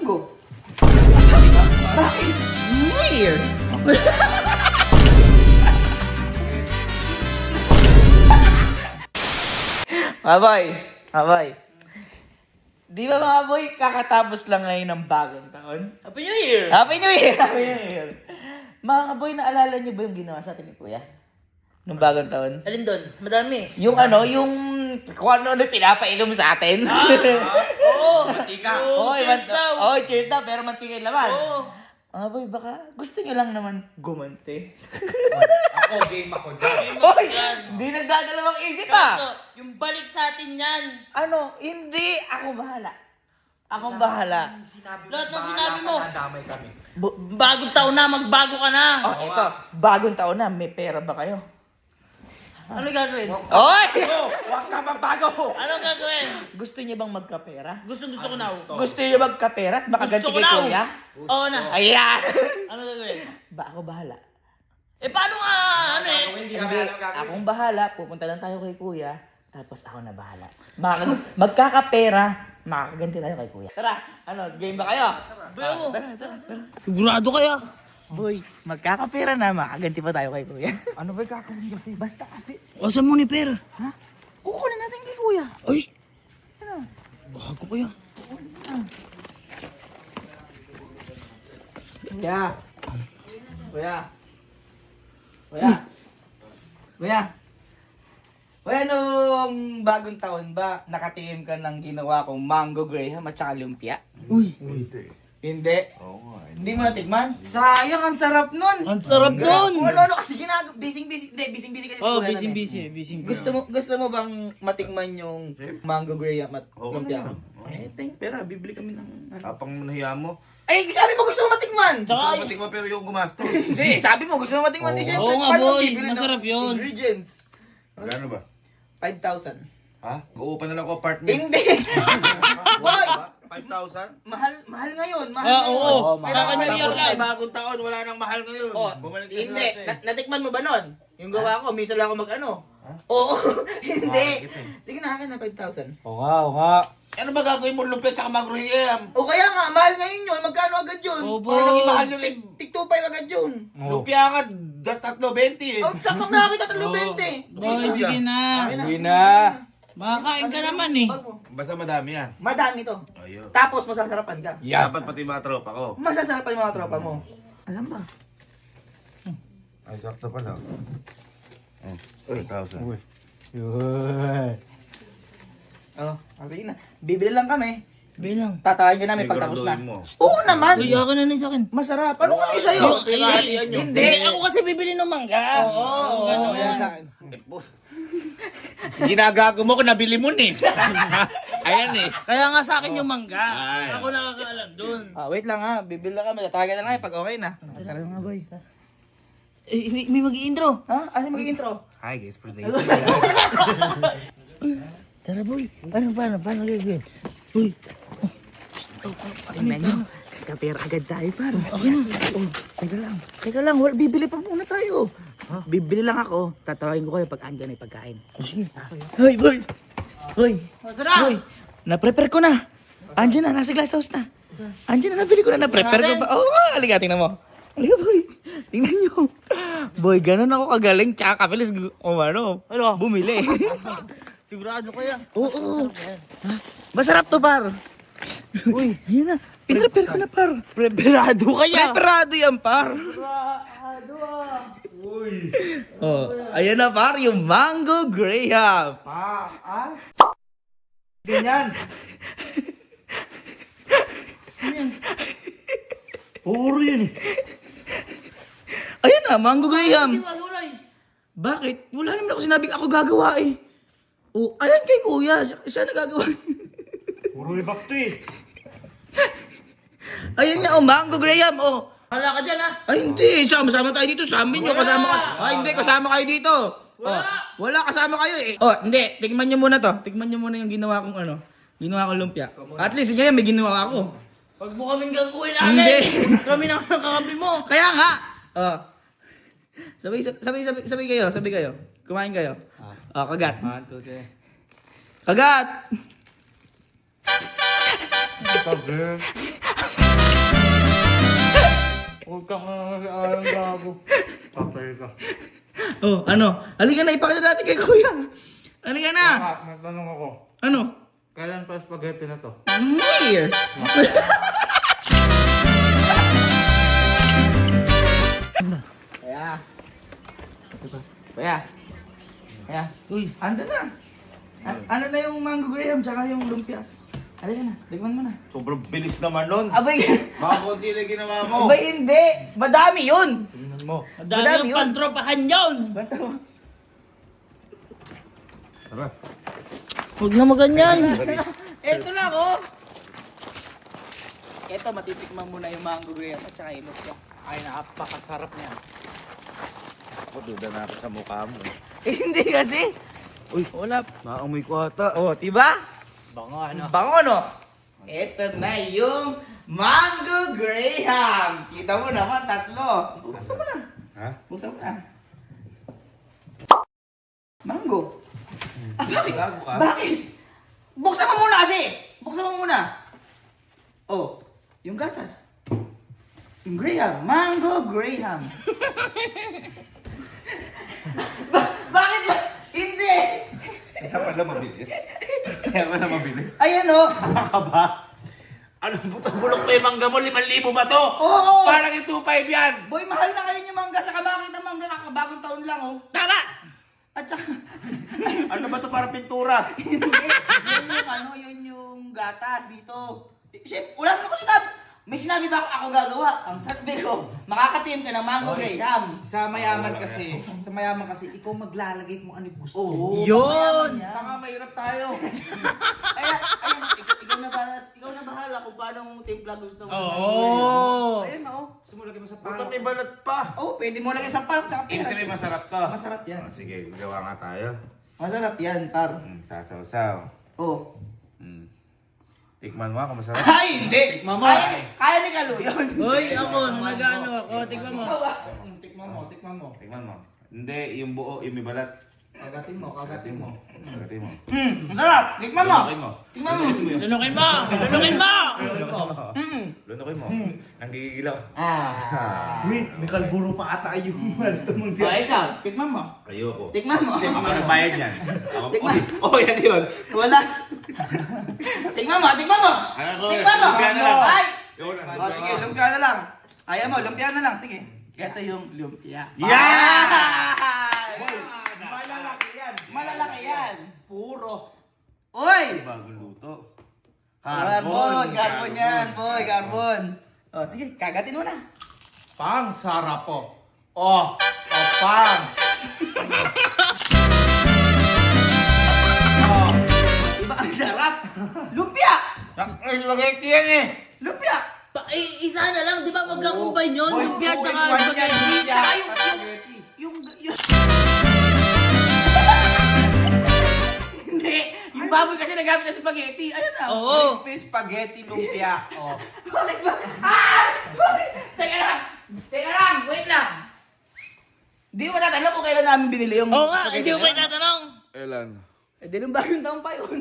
mango. Bakit? Weird. Abay. Di ba mga boy, kakatapos lang ngayon ng bagong taon? Happy New Year! Happy New Year! Happy New Year! Mga boy, naalala niyo ba yung ginawa sa atin ni Kuya? Nung bagong taon? Alin doon? Madami. Yung kung ano pinapainom sa atin. Oo! Mantika. Cheers daw! Cheers daw, pero mantika yung laman. Oo! Mga boy, baka gusto niyo lang naman gumante. Ako, game ako dyan. Hoy! Hindi nagdadalawang isip ah! Kaso, yung balik sa atin yan. Ano? Hindi! Ako bahala. Akong bahala. Lahat ng sinabi mo. Nadamay kami. Bagong taon na, magbago ka na. Oh, ito. Bagong taon na. May pera ba kayo? Ano gagawin? Oy! Huwag ka magbago! Ano gagawin? Gusto niyo bang magkapera? Gusto ko na. Gusto niyo magkapera at makaganti Gusto ko kay na. Kuya? Oo na. Ayan! Ano gagawin? Ako bahala. Paano nga, Hindi Hindi, kami alam gagawin. akong bahala. Pupunta lang tayo kay Kuya. Tapos ako na bahala. Magkakapera, makakaganti tayo kay Kuya. Tara, game ba kayo? Bayo. Tara. Sigurado kaya? Boy, magkakapera na, makaganti pa tayo kay Kuya. Ano ba gagawin kasi? Basta kasi, O, saan mo ni pera? kukunin natin kay Kuya. Ay! Ano? Bago kaya. Kuya, nung bagong taon ba, nakatikim ka ng ginawa kong mango graham at saka lumpia? Uy! Hindi. Oo nga. Hindi mo natikman? Sayang, ang sarap nun. Ang sarap doon! Kung ano kasi ginagawa, busy kasi Oh, sa school, ano eh. busy. Gusto mo bang matikman yung mango graham at Oo. lumpia? Pera, bibili kami ng... Kapang nahiya mo. Ay, sabi mo gusto mo matikman! Tsaka, Gusto matikman pero yung gumastos. Hindi, sabi mo gusto mo matikman. Di syempre, Oo nga, paano boy. bibili ng Masarap yun. Ingredients. Magkano ba? 5,000. Ha? Uupa na lang ako apartment. Hindi! Boy! 5,000? Mahal ngayon. Mahal ngayon. oo. Kailangan Mahal New Year Tapos yan. ay bagong taon, wala nang mahal ngayon. Oh, Bumalik na hindi. natin. Natikman mo ba nun? Yung gawa ko, minsan lang ako mag-ano. Oo, hindi. Bakit eh? Sige na, akin na 5,000. Oo nga. Ano ba gagawin mo lumpia tsaka magruhiyam? O kaya nga, mahal ngayon yun. Magkano agad yun? Oh, Parang naging mahal yung Tik 2.5 agad yun. lumpia nga, 3.20 eh. Oh, saan ka nakakita 3.20? boy, sige na. Hindi na. Makakain ka naman eh. Basta madami yan. Madami to. Ayun. Tapos masasarapan ka. Dapat pati mga tropa ko. Masasarapan yung mga tropa mo. Alam ba? Ay, sakto pala. Oh, 3,000. Yun. Sige na. Bibili lang kami. Bilang. Tatawagin ka namin pagtapos na. Siguraduhin mo. Oo naman. Uy, akin na rin sa akin. Masarap. Ano kasi sa'yo? Pinahatian nyo. Hindi. Ako kasi bibili ng mangga. Oo. Yan. Sa akin. Ginagago mo kung nabili mo eh. Ayan eh. Kaya nga sa akin yung mangga. Ay. Ako nakakaalam dun. Wait lang ha. Bibili lang kami. Tatawagin na lang pag okay na. Tara nga boy. May mag-i-intro. Ha? Asa mag-intro? Hi guys, for this. Tara boy. Paano gagawin? Uy. Tingnan nyo. Kapera agad tayo par. Okay na. Teka lang. Bibili pa muna tayo. Bibili lang ako. Tatawagin ko kayo pag andyan ay pagkain. Sige. Hoy boy. Hoy. Masarap. Hoy. Na-prepare ko na. Andyan na. Nasa glass house na. Andyan na. Nabili ko na. Na-prepare ko pa. Oo nga. Halika. Tingnan mo. Halika boy. Tingnan nyo. Boy, ganun ako kagaling. Tsaka kapilis. Ano? Bumili. Sigurado kaya. Oo. Masarap to par. Uy. Ayun na. Pinrepare ko na par. Preparado kaya. Preparado yan par. Oh, ayan na par, yung mango graham. Ganyan. Puro yun eh. Ayan na, mango graham. Wala. Bakit? Wala naman ako sinabing ako gagawa eh. Oh, ayan kay kuya. Siya nagagawa. Puro libak to eh. Ayan na, oh, mango graham, oh. Hala ka dyan ha. Ay, hindi. Sama tayo dito. Sa amin nyo. Kasama ka. Ay, hindi. Kasama kayo dito. Wala. Oh, wala. Kasama kayo eh. Oh, hindi. Tikman nyo muna to. Tikman nyo muna yung ginawa kong ano. Ginawa kong lumpia. At least, ngayon may ginawa ako. Pag mo kaming gagawin Hindi. natin. Kami na ang kakampi mo. Kaya nga. Oh. Sabay kayo. Kumain kayo. Oh, kagat. 1, 2, 3. Kagat! Ito girl. Utang na si Alan gago. Patay ka. Oh, ano? Halika na, ipakita natin kay Kuya. Halika na. May tanong ako. Ano? Kailan pa spaghetti na to? Here. Kaya. Kaya. Kaya. Uy, ando na. Ano na yung mango graham tsaka yung lumpia? Halika na, tigman mo na. Sobrang bilis naman nun. Abay, Baka konti lang ginawa mo. abay hindi. Madami yun. Tingnan mo. Madami Madami yun. yung pantropahan yun. Bata mo. Tara. Huwag na maganyan. Eto lang oh. Eto, matitikman muna yung mango graham at saka yung lumpia. Ay, napakasarap niya. Ako, duda na ako sa mukha mo. Eh, hindi kasi. Uy, Wala. naamoy ko ata. Oh, diba? Bango ano? Bango no? Eto na yung mango graham. Kita mo naman, tatlo. Buksan mo na. Ha? Buksan mo na. Mango. Ah, bakit? Gago ka? Bakit? Buksan mo muna kasi. Buksan mo muna. Oh, yung gatas. Yung graham. Mango graham. Bakit ba? Hindi! Kaya pala mabilis. Kaya pala mabilis. Ayan oh. Baka ba? Anong butang-bulok pa yung mangga mo? 5,000 ba to? Oo! Parang yung 2,500 yan. Boy, mahal na ngayon yung mangga. Saka bakit ang mangga kakabagong taon lang oh. Tama! At saka, Ano ba to? Parang pintura. hindi. Yun yung ano, yun yung gatas dito. Chef, wala naman ako sinabi. May sinabi ba ako gagawa? Ang sabi ko, makakatim ka ng mango graham. Sa mayaman kasi, ikaw maglalagay kung ano gusto. Oo. Yun! Tanga, mahirap tayo. Kaya, ayun, ikaw na bahala kung paano mong timpla gusto mo. Oo! Ayun oh. Gusto mo lagay mo sa Puta, parang. may balat pa. Oh, pwede mo lagyan sa parang tsaka Ibig peras. sabihin masarap to. Masarap yan. Sige, gawa nga tayo. Masarap yan, par. Sasaw-saw. Oh. Tikman mo kung masarap. Ay, hindi! Tikman mo. Kaya ni Kalu yun. Hoy, ako, nag-ano ako. Tignan mo. Tikman mo, tikman mo. Tikman mo. Hindi, yung buo, yung may balat. Kagatin mo, Kagatin mo. Kagatin mo. Masarap! Tikman mo! Lunukin mo. Tingnan mo. Lunukin mo! Lunukin mo! Lunukin mo. Ang gigilaw. Ah. Uy, may kalburo pa ata yung malito mong Oh, ikaw, tikman mo. Ayoko. Tikman mo. Ako nagbayad yan. Ako, Tikman. oh, yan yun. Wala. Tikman mo, tikman mo. Ano ko? Tikman mo. Lumpia na lang. Ay! Ikaw na. Oh, sige, lumpia na lang. Ayaw mo, lumpia na lang. Sige. Ito yung lumpia. Yan! Malalaki yan. Malalaki yan. Puro. Uy! Bagong luto. Carbon yan, boy, carbon. Oh, sige, kagatin mo na. Pang sarap po. Oh, pang. Oh, Diba ang sarap? Lumpia! Ay, spaghetti yan eh. Lumpia! Isa na lang, di ba? Magka-combine yun. boy, Lumpia tsaka boy, spaghetti. spaghetti. Yung... Hindi! Yung baboy kasi nagamit na spaghetti. Ano na? Oo. Crispy spaghetti lumpia. Oh. Bakit ba? Ah! Bakit? Teka lang! Teka lang! Wait lang! Di mo tatanong kung kailan namin binili yung Oo nga, spaghetti hindi mo na pa yun? itatanong. Elan. Eh, di nung bagong taon pa yun.